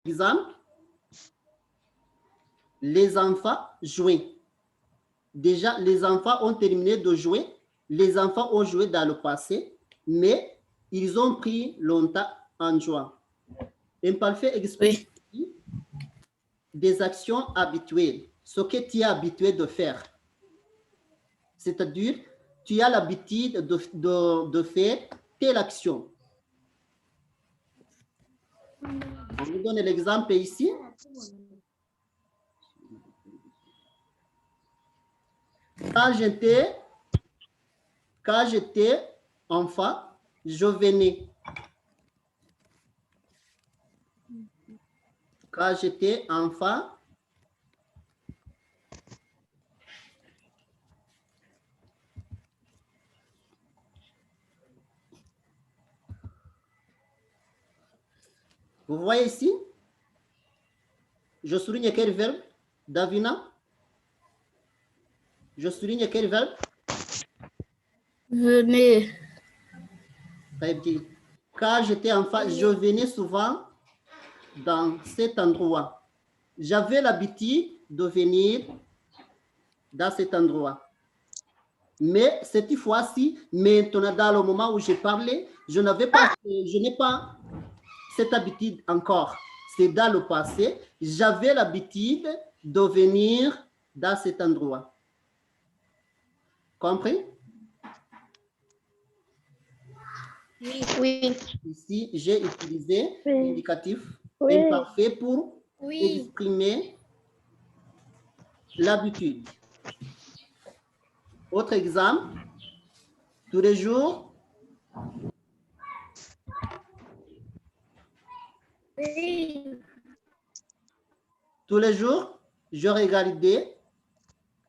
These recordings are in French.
Exemple, les enfants jouaient. Déjà, les enfants ont terminé de jouer. Les enfants ont joué dans le passé, mais ils ont pris longtemps en jouant. Imparfait exprime des actions habituelles, ce que tu es habitué de faire. C'est-à-dire, tu as l'habitude de faire telle action. On vous donne l'exemple ici. Quand j'étais enfant, je venais. Quand j'étais enfant, vous voyez ici, je souligne quel verbe, Davina? Je souligne quel verbe? Venez. Très bien. Quand j'étais enfant, je venais souvent dans cet endroit. J'avais l'habitude de venir dans cet endroit. Mais cette fois-ci, maintenant, dans le moment où j'ai parlé, je n'ai pas cette habitude encore. C'est dans le passé. J'avais l'habitude de venir dans cet endroit. Compris? Oui. Ici, j'ai utilisé l'indicatif imparfait pour exprimer l'habitude. Autre exemple, tous les jours, je regardais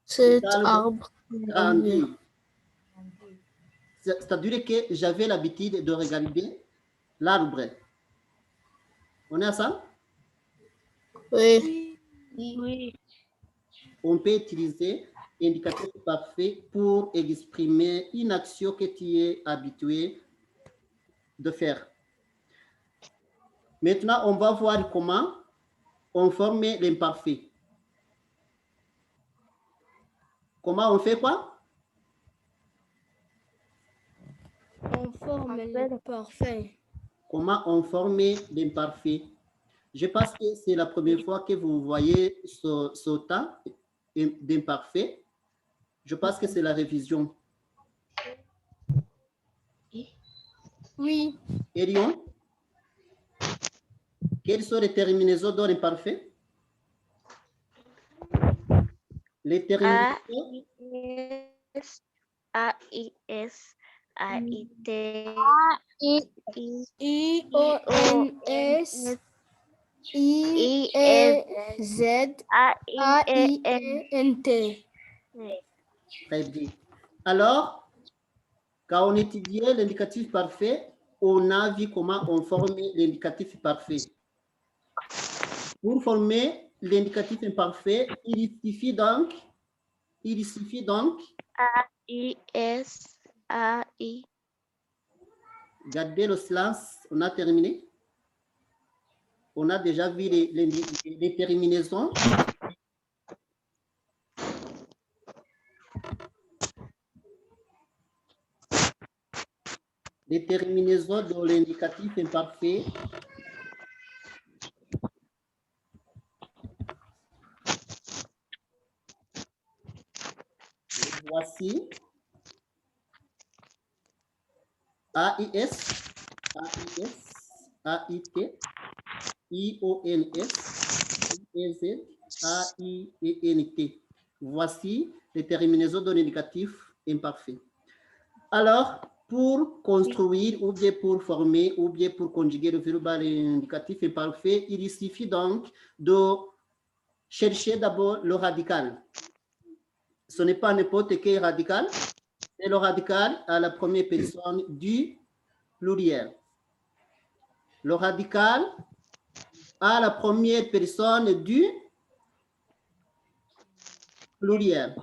Cet arbre grandir. C'est-à-dire que j'avais l'habitude de regarder l'arbre. On est à ça? Oui. Oui. On peut utiliser l'indicatif parfait pour exprimer une action que tu es habitué de faire. Maintenant, on va voir comment on forme l'imparfait. Comment on fait quoi? On forme l'imparfait. Comment on forme l'imparfait? Je pense que c'est la première fois que vous voyez ce temps d'imparfait. Je pense que c'est la révision. Oui. Elion, quelles sont les terminaisons de l'imparfait? Les terminaisons A-I-S, A-I-T, I-O-N-S, I-E-Z, A-I-E-N-T. Très bien. Alors, quand on étudiait l'indicatif parfait, on a vu comment on formait l'indicatif parfait. Pour former l'indicatif imparfait, il suffit donc A-I-S, A-I. Gardez le silence, on a terminé. On a déjà vu les terminaisons. Les terminaisons de l'indicatif imparfait. Voici. A-I-S, A-I-S, A-I-T, I-O-N-S, I-E-Z, A-I-E-N-T. Voici les terminaisons de l'indicatif imparfait. Alors, pour construire ou bien pour former ou bien pour conjuguer le verbe à l'indicatif imparfait, il suffit donc de chercher d'abord le radical. Ce n'est pas n'importe quel radical, c'est le radical à la première personne du pluriel. Le radical à la première personne du pluriel.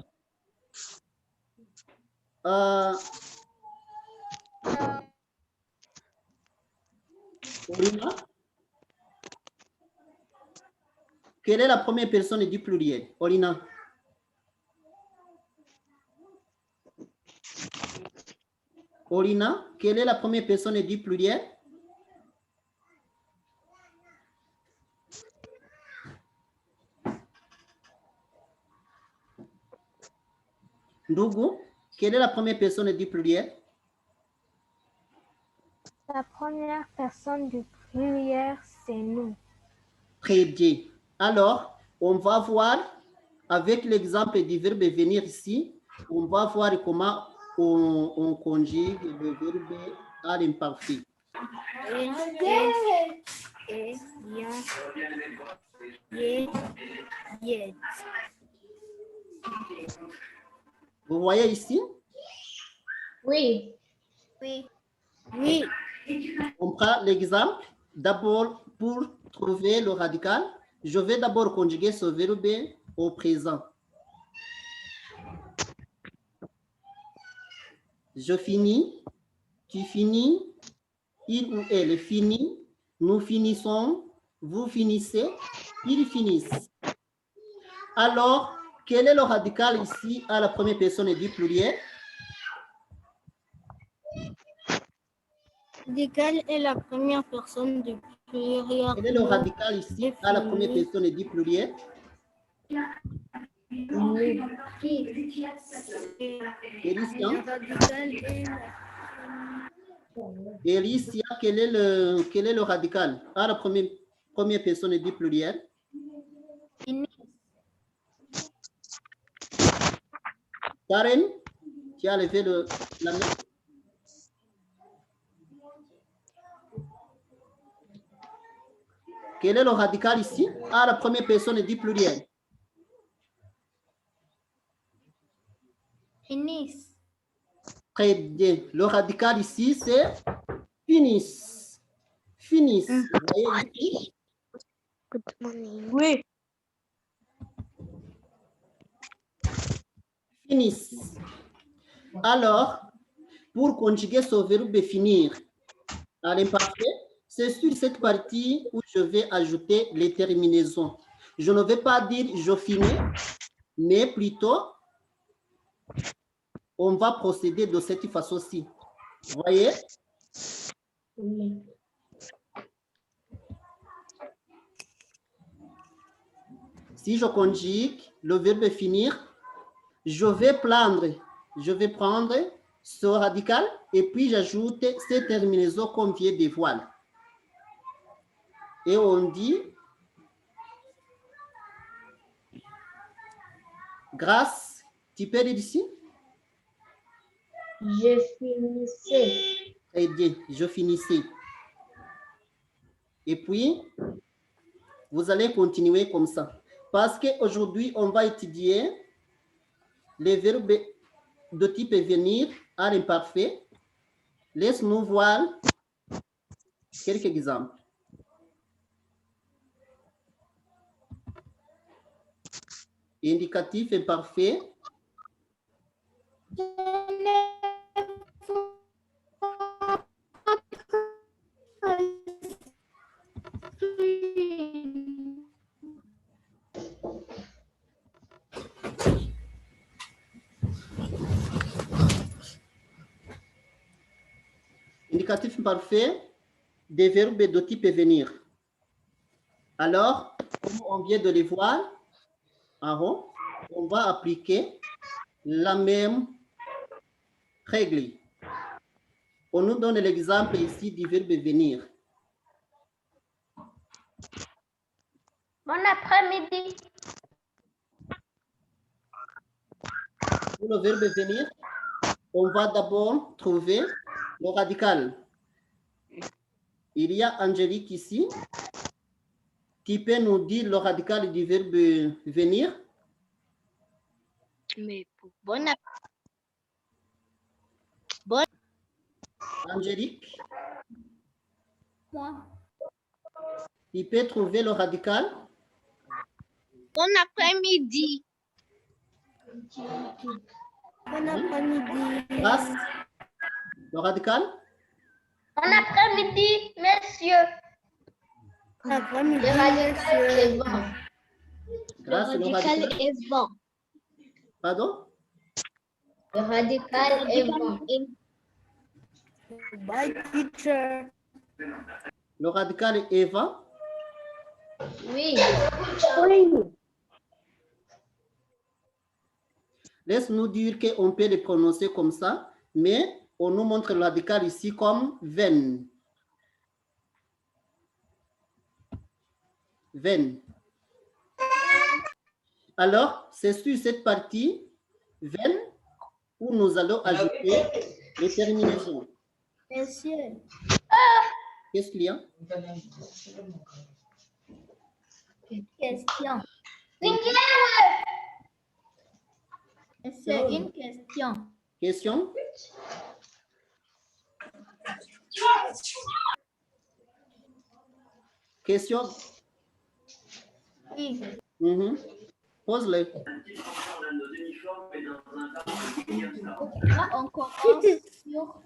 Olima? quelle est la première personne du pluriel? Olina. Olina, quelle est la première personne du pluriel? Ndougou, quelle est la première personne du pluriel? La première personne du pluriel, c'est nous. Très bien. Alors, on va voir, avec l'exemple du verbe venir ici, on va voir comment on conjugue le verbe à l'imparfait. Vous voyez ici? Oui. Oui. Oui. On prend l'exemple. D'abord, pour trouver le radical, je vais d'abord conjuguer ce verbe au présent. Je finis, tu finis, il ou elle finit, nous finissons, vous finissez, ils finissent. Alors, quel est le radical ici à la première personne du pluriel? Radical est la première personne du pluriel. Quel est le radical ici à la première personne du pluriel? Elicia, quel est le radical à la première personne du pluriel? Karen, tu as levé la main. Quel est le radical ici à la première personne du pluriel? Finissent. Très bien. Le radical ici, c'est finissent. Finissent. Vous voyez ici? Good morning. Oui. Finissent. Alors, pour conjuguer ce verbe finir à l'imparfait, c'est sur cette partie où je vais ajouter les terminaisons. Je ne vais pas dire je finis, mais plutôt on va procéder de cette façon-ci. Vous voyez? Oui. Si je conjugue le verbe finir, je vais prendre ce radical et puis j'ajoute ces terminaisons qu'on vient de voir. Et on dit grâce, tu peux dire ici? Je finissais. Très bien, je finissais. Et puis, vous allez continuer comme ça. Parce qu'aujourd'hui, on va étudier les verbes de type venir à l'imparfait. Laisse-nous voir quelques exemples. Indicatif imparfait. Indicatif imparfait des verbes de type venir. Alors, comme on vient de les voir en haut, on va appliquer la même règle. On nous donne l'exemple ici du verbe venir. Bon après-midi. Pour le verbe venir, on va d'abord trouver le radical. Il y a Angélique ici. Tu peux nous dire le radical du verbe venir? Mais pour bon Angélique, Moi. tu peux trouver le radical? après-midi. Bon après-midi. Grâce. Le radical? Bon après-midi, messieurs. Bon après-midi, messieurs. Là, c'est le radical. est 20. Pardon? Le radical est 20. Bye, teacher. Le radical est 20. Oui. Laisse-nous dire qu'on peut le prononcer comme ça, mais on nous montre le radical ici comme 20. 20. Alors, c'est sur cette partie 20 où nous allons ajouter les terminaisons. Monsieur. Qu'est-ce qu'il y a? Question. C'est une question. Question? Question? Oui. Pose-le. Pourquoi on commence sur...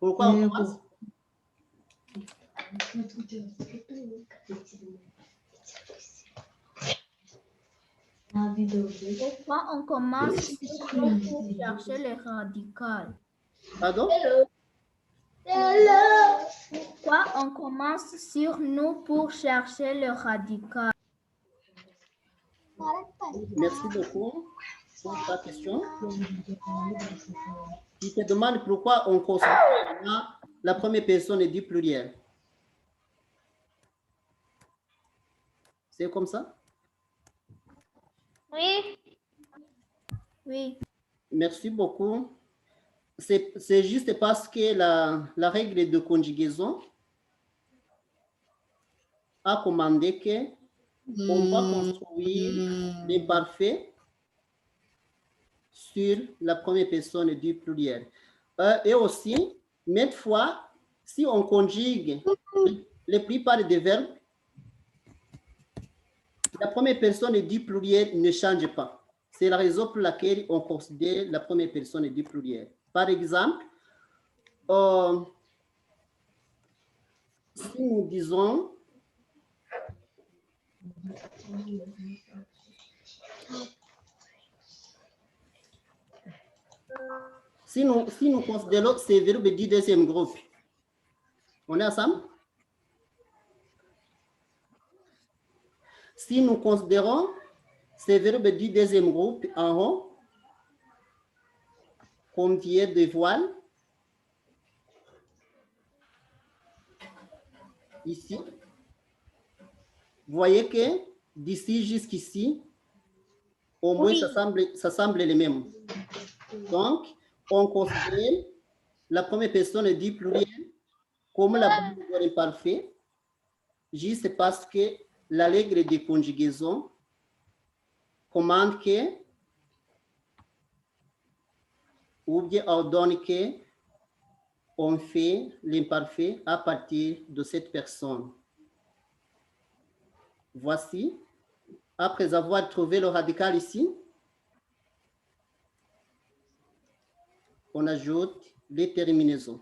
Pourquoi on commence? Pourquoi on commence sur nous pour chercher le radical? Pardon? Pourquoi on commence sur nous pour chercher le radical? Merci beaucoup pour ta question. Il te demande pourquoi on considère la première personne du pluriel. C'est comme ça? Oui. Oui. Merci beaucoup. C'est juste parce que la règle de conjugaison a commandé qu'on va construire l'imparfait sur la première personne du pluriel. Et aussi, maintes fois, si on conjugue la plupart des verbes, la première personne du pluriel ne change pas. C'est la raison pour laquelle on considère la première personne du pluriel. Par exemple, si nous disons si nous considérons ces verbes du deuxième groupe, on est ensemble? Si nous considérons ces verbes du deuxième groupe en haut, comme vient de voile, ici, vous voyez que d'ici jusqu'ici, au moins ça semble les mêmes. Donc, on considère la première personne du pluriel comme la base du parfait, juste parce que la règle de conjugaison commande que, ou bien ordonne que, on fait l'imparfait à partir de cette personne. Voici, après avoir trouvé le radical ici, on ajoute les terminaisons.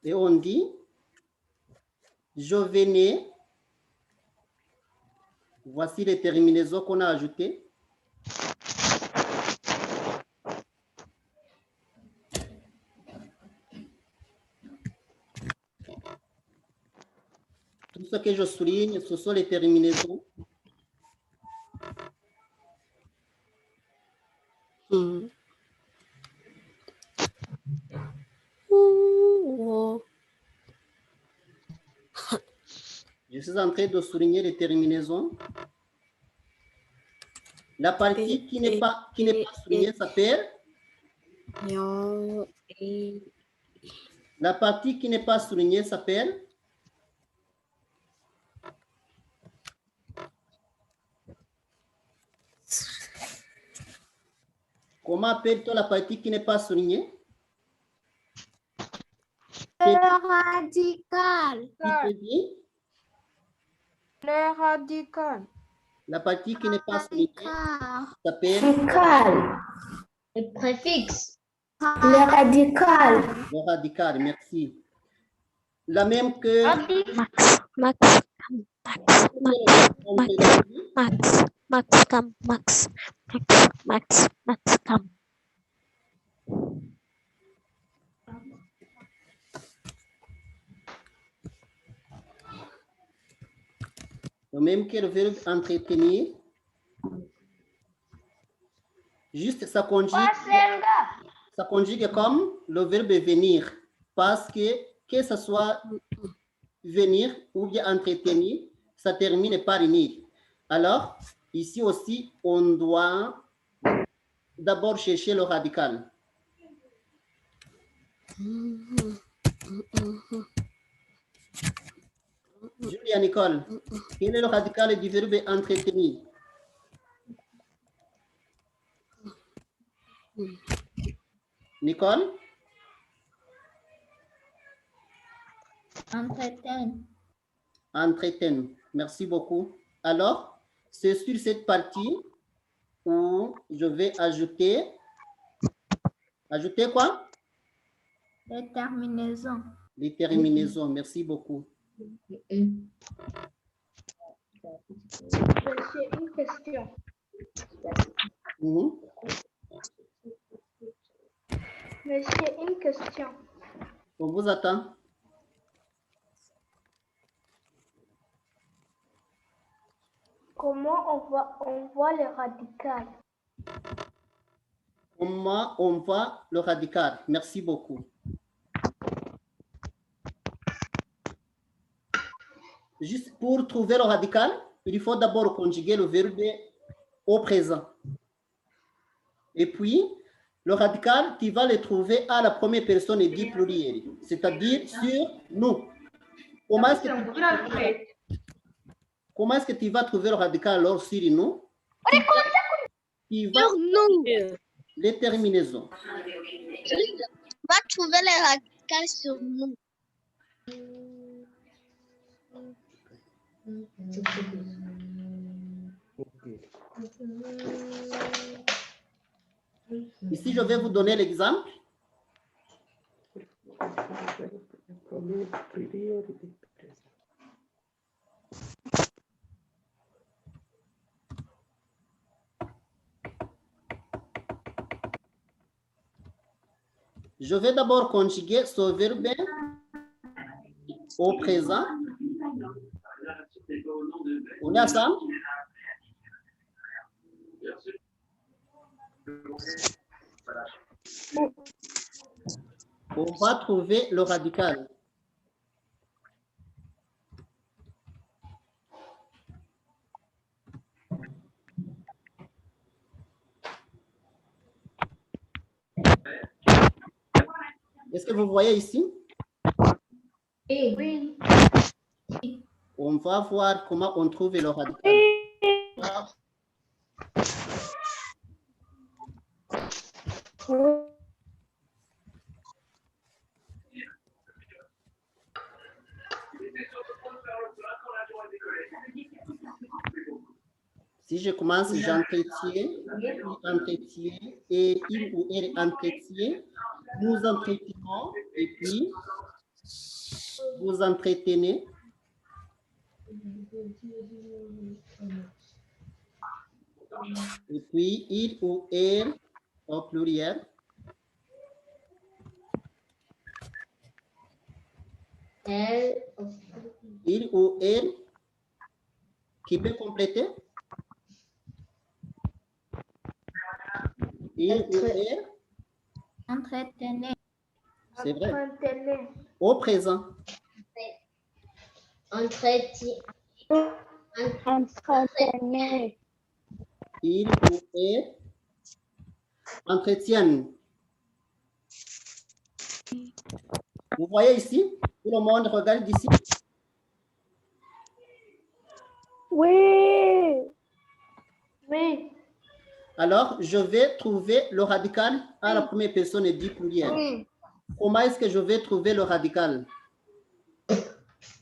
Et on dit, je venais, voici les terminaisons qu'on a ajoutées. Tout ce que je souligne, ce sont les terminaisons. Je suis en train de souligner les terminaisons. La partie qui n'est pas soulignée s'appelle. La partie qui n'est pas soulignée s'appelle. Comment appelle-t-on la partie qui n'est pas soulignée? Le radical. Qui te dit? Le radical. La partie qui n'est pas soulignée s'appelle. Le préfixe. Le radical. Le radical, merci. La même que Come. le même que le verbe entretenir. Juste ça conjugue comme le verbe venir. Parce que ce soit venir ou bien entretenir, ça termine par unir. Alors, ici aussi, on doit d'abord chercher le radical. Julia Nicole, quel est le radical du verbe entretenir? Nicole? Entretenir. Entretenir. Merci beaucoup. Alors, c'est sur cette partie où je vais ajouter. Ajouter quoi? Les terminaisons. Les terminaisons. Merci beaucoup. J'ai une question. Mhm. J'ai une question. On vous attend. Comment on voit le radical? Comment on voit le radical? Merci beaucoup. Juste pour trouver le radical, il faut d'abord conjuguer le verbe au présent. Et puis, le radical, tu vas le trouver à la première personne et du pluriel, c'est-à-dire sur nous. Comment est-ce que tu vas trouver le radical alors sur nous? Tu vas les terminaisons. On va trouver les radicales sur nous. Ici, je vais vous donner l'exemple. Je vais d'abord conjuguer ce verbe au présent. On est ensemble? On va trouver le radical. Est-ce que vous voyez ici? Oui. On va voir comment on trouve le radical. Si je commence, j'entretiens, et il ou elle entretient, nous entretenons, et puis vous entretenez. Et puis il ou elle au pluriel. Il ou elle qui peut compléter. Il ou elle. Entretenir. C'est vrai. Entretenir. Au présent. Entretien. Entretenir. Il ou elle entretiennent. Vous voyez ici? Tout le monde regarde ici. Oui. Oui. Alors, je vais trouver le radical à la première personne du pluriel. Oui. Comment est-ce que je vais trouver le radical?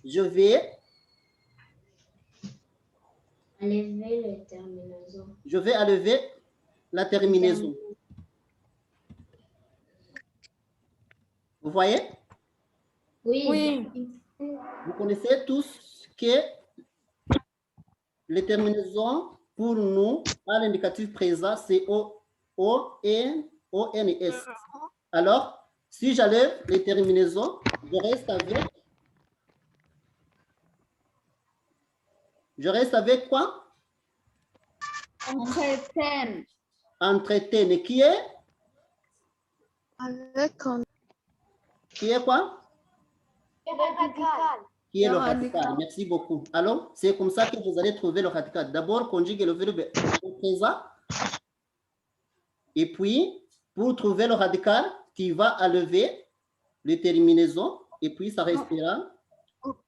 Je vais Enlever le terminaison. enlever la terminaison. Vous voyez? Oui. Vous connaissez tous que les terminaisons pour nous à l'indicatif présent, c'est O-N, O-N-S. Alors, si j'enlève les terminaisons, je reste avec quoi? Entreten. Entreten. Qui est? Qui est quoi? Qui est le radical? Merci beaucoup. Alors, c'est comme ça que vous allez trouver le radical. D'abord, conjuguer le verbe au présent. Et puis, pour trouver le radical, tu vas enlever les terminaisons et puis ça restera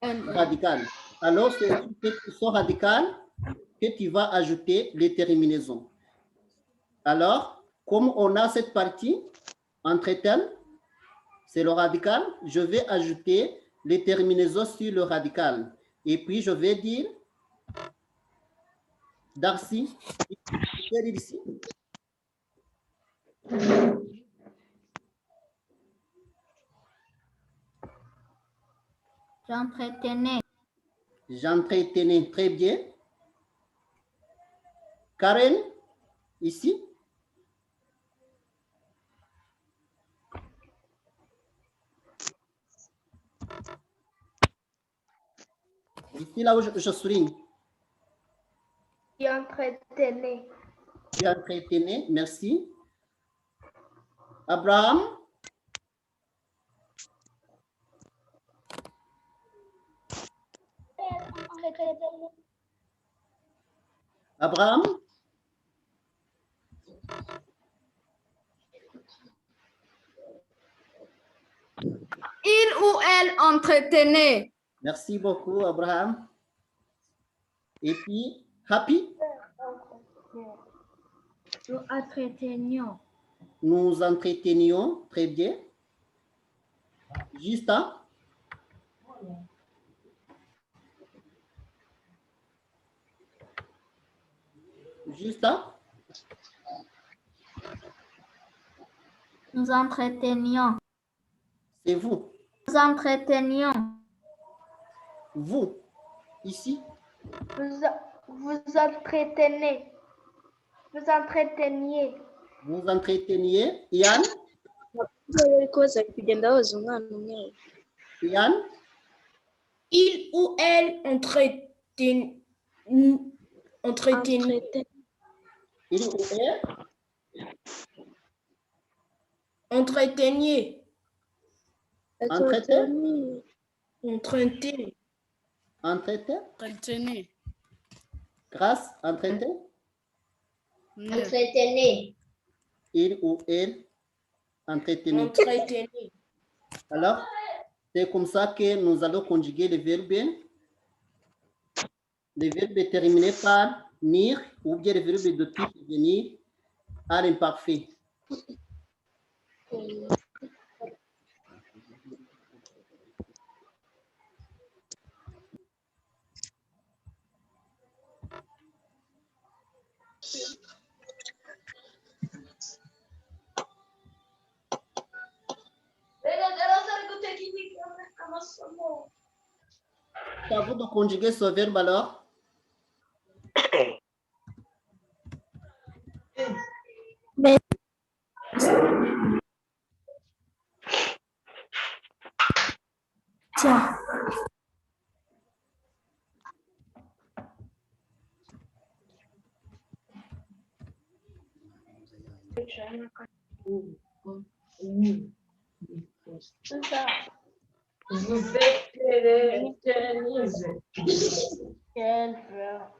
radical. Alors, c'est ce radical que tu vas ajouter les terminaisons. Alors, comme on a cette partie entre-tel, c'est le radical, je vais ajouter les terminaisons sur le radical. Et puis, je vais dire Darcy, ici. J'entretenais. J'entretenais. Très bien. Karen, ici. Ici, là où je souligne. J'entretenais. J'entretenais. Merci. Abraham. Abraham. Il ou elle entretenait. Merci beaucoup, Abraham. Et puis, Happy. Nous entretenions. Nous entretenions. Très bien. Justin. Justin. Nous entretenions. C'est vous. Nous entretenions. Vous. Ici. Vous entretenez. Vous entreteniez. Vous entreteniez. Yann. Yann. Il ou elle entretenait. Il ou elle. Entreteniez. Entretenez. Entretenez. Entretenez. Grâce. Entretenez. Entretenez. Il ou elle. Entretenez. Entretenez. Alors, c'est comme ça que nous allons conjuguer les verbes. Les verbes terminés par nir ou bien les verbes de type venir à l'imparfait. C'est à vous de conjuguer ce verbe alors. Tiens. C'est ça. Vous éternise. Quel verbe.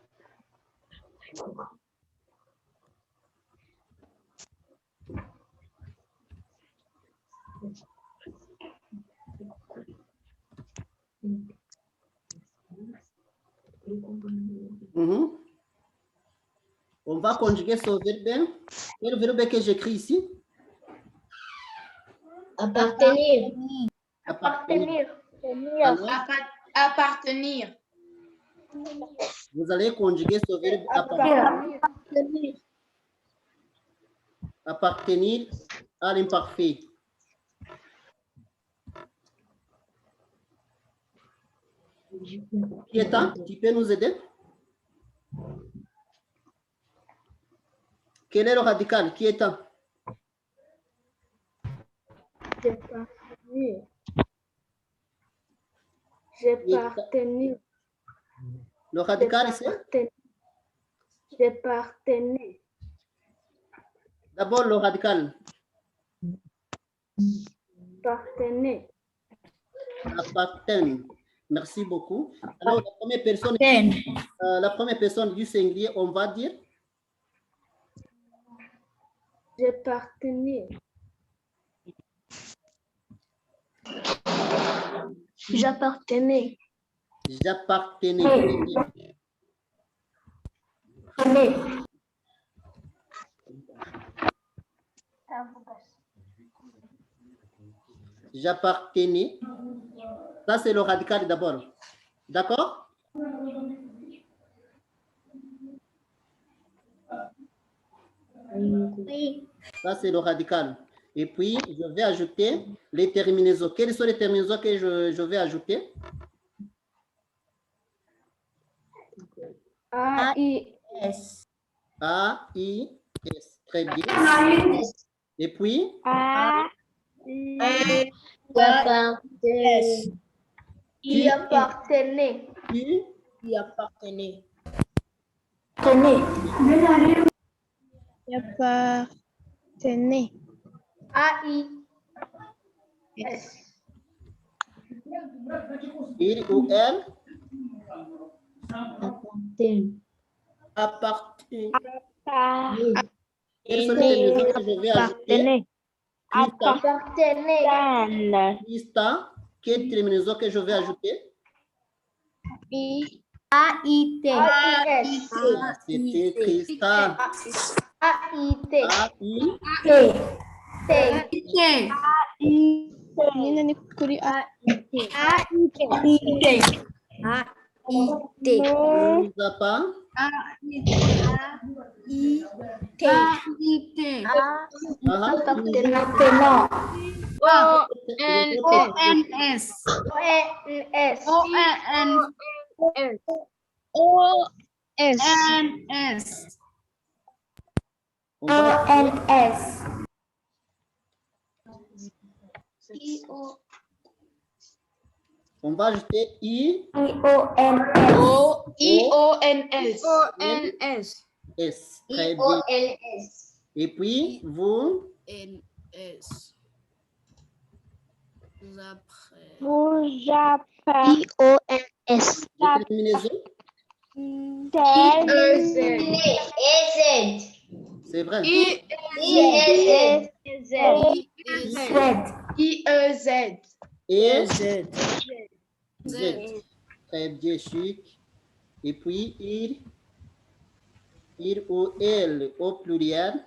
On va conjuguer ce verbe. Quel verbe que j'écris ici? Appartenir. Appartenir. Alors, Appartenir. vous allez conjuguer ce verbe appartenir. Appartenir à l'imparfait. Qui est un? Tu peux nous aider? Quel est le radical? Qui est un? J'appartenir. J'appartenir. Le radical, c'est? J'appartenais. D'abord, le radical. Appartenait. Appartient. Merci beaucoup. Alors, la première personne du singulier, on va dire? J'appartenais. J'appartenais. J'appartenais. J'appartenais. Ça, c'est le radical d'abord. D'accord? Oui. Ça, c'est le radical. Et puis, je vais ajouter les terminaisons. Quelles sont les terminaisons que je vais ajouter? A-I-S. A-I-S. Très bien. Et puis? Y appartenait. Y appartenait. J'appartenais. A-I-S. Il ou elle? Appartenait. Quelles sont les terminaisons que je vais ajouter? Appartenait. Christa. Quelle terminaison que je vais ajouter? A-I-T. A-I-S. C'était Christa. A-I-T. A-I-T. T. Zapa. O-N-S. O-N-S. O-N-S. O-N-S. On va ajouter I. I-O-N-S. O-N-S. S. Très bien. I-O-N-S. Et puis, vous? N-S. Après. I-O-N-S. Les terminaisons? I-E-Z. E-Z. C'est vrai. I-E-Z. I-E-Z. Et Z. Z. Très bien, chic. Et puis, il ou elle au pluriel.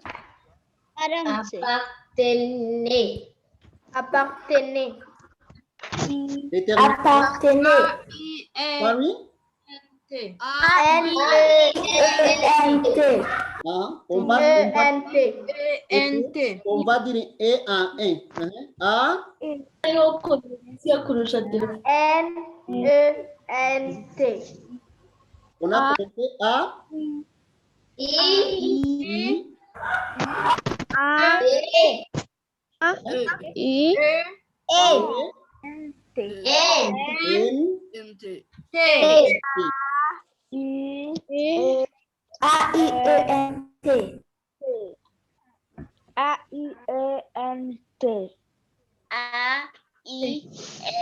Appartenait. Appartenait. Les terminaisons. Pardon? I-N-T. N-E-N-T. Ah, on va dire E en 1. A. N-E-N-T. On a commencé A. I.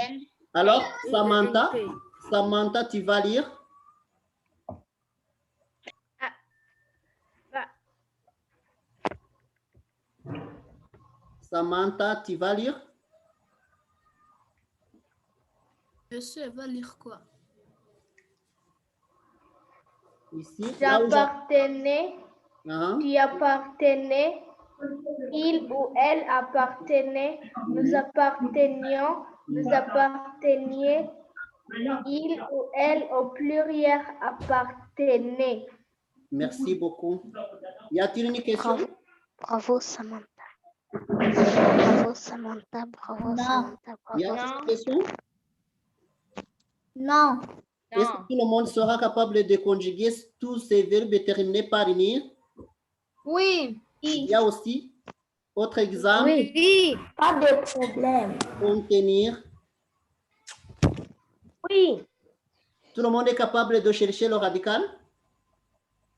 N. Alors, Samantha, tu vas lire. Samantha, tu vas lire. Monsieur, elle va lire quoi? Ici, là où J'appartenais. Ah, Tu appartenais. Il ou elle appartenait. Nous appartenions. Vous apparteniez. Il ou elle au pluriel appartenait. merci beaucoup. Y a-t-il une question? Bravo, Samantha. Bravo, Samantha. Bravo, Samantha. Y a-t-il une question? Non. Est-ce que tout le monde sera capable de conjuguer tous ces verbes terminés par unir? Oui. Il y a aussi, autre exemple, Oui, pas de problème. contenir. Oui. Tout le monde est capable de chercher le radical?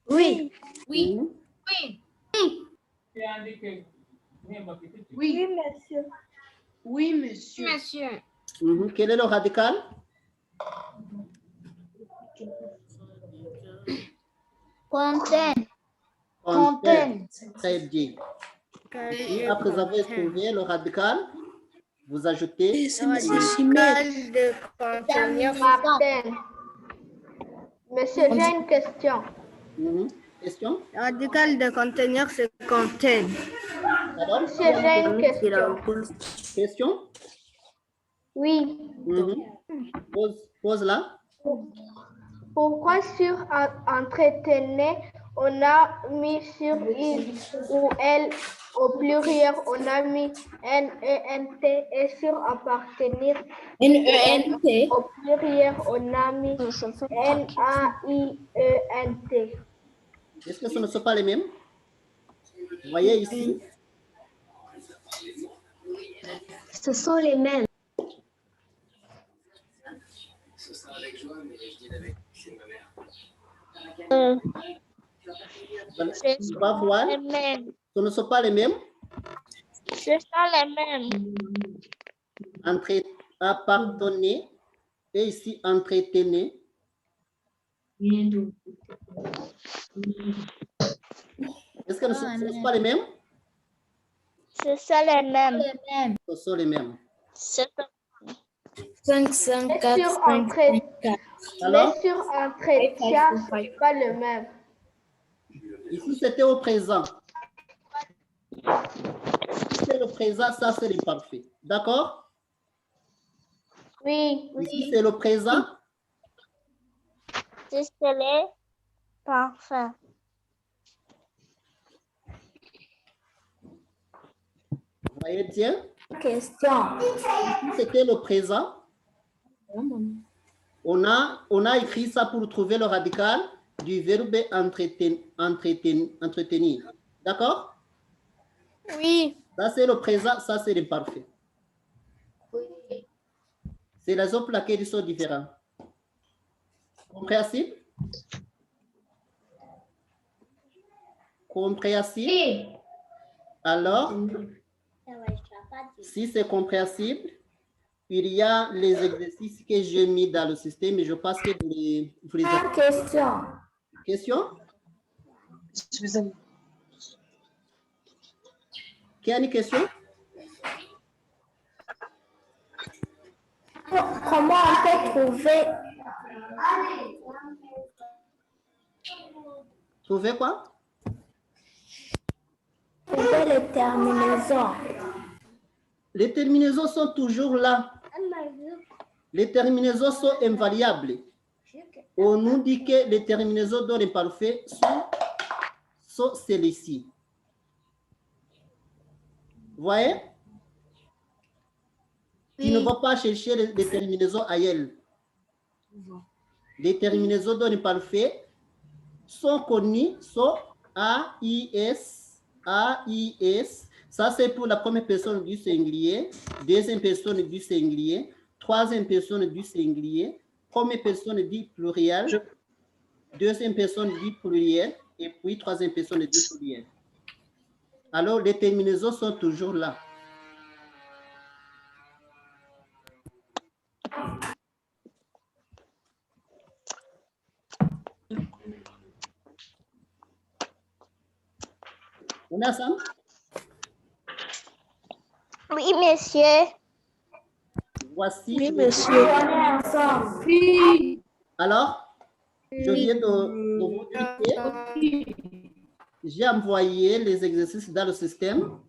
Oui. Oui. Mhm. Oui. Oui, monsieur. Oui, monsieur. Monsieur. Mhm. Quel est le radical? Contain. Contain. Très bien. Et après avoir trouvé le radical, vous ajoutez Radical de contenir. Martin. Monsieur, j'ai une question. question. Radical de contenir, c'est contain. Pardon? Monsieur, j'ai une question. Question? Oui. Pose-la. Pourquoi sur entretenir, on a mis sur il ou elle au pluriel, on a mis N-E-N-T et sur appartenir N-E-N-T. au pluriel, on a mis N-A-I-E-N-T. Est-ce que ce ne sont pas les mêmes? Vous voyez ici? Ce sont les mêmes. Tu vas voir, mêmes. ce ne sont pas les mêmes. Ce sont les mêmes. Entre appartenir et ici entretenir. Est-ce que ce ne sont pas les mêmes? Ce sont les mêmes. Ce sont les mêmes. 5, 5, 4, Sur 5, 5, 4. Alors, Mais sur entretien, c'est pas le même. ici c'était au présent. Si c'est le présent, ça c'est l'imparfait. D'accord? Oui. Ici c'est le présent. C'est les parfait. Vous voyez bien? Question. Ici c'était le présent. On a écrit ça pour trouver le radical du verbe entretenir. D'accord? Oui. Ça, c'est le présent, ça, c'est l'imparfait. C'est les autres pour laquelle ils sont différents. Compréhensible? Compréhensible? Oui. Alors, si c'est compréhensible, il y a les exercices que j'ai mis dans le système et je pense que vous les avez. Question. Question? Qui a une question? Comment on peut trouver Trouvez quoi? les terminaisons? Les terminaisons sont toujours là. Les terminaisons sont invariables. On nous dit que les terminaisons dans l'imparfait sont celles-ci. Vous voyez? Tu ne vas pas chercher les terminaisons ailleurs. Les terminaisons dans l'imparfait sont connues, sont A-I-S, A-I-S. Ça, c'est pour la première personne du singulier, deuxième personne du singulier, troisième personne du singulier, première personne du pluriel, deuxième personne du pluriel, et puis troisième personne du pluriel. Alors, les terminaisons sont toujours là. On est ensemble? Oui, monsieur. Voici. Oui, monsieur. Oui. Alors, je viens de vous dire que j'ai envoyé les exercices dans le système.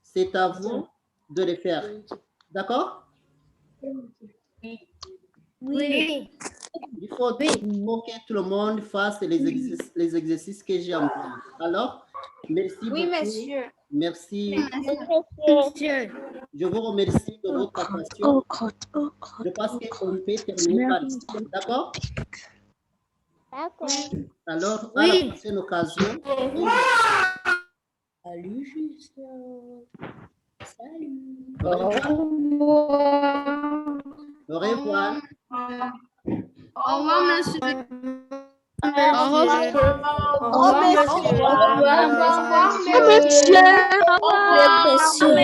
C'est à vous de les faire. D'accord? Oui. Il faut que tout le monde fasse les exercices que j'ai envoyés. Alors, merci beaucoup. Oui, monsieur. Merci. Monsieur. Je vous remercie de votre attention. Je pense qu'on peut terminer par ici. D'accord? D'accord. Alors, à la prochaine occasion. Salut, Justin. Salut. Au revoir. Au revoir, monsieur. Au revoir. Au revoir, monsieur. Monsieur.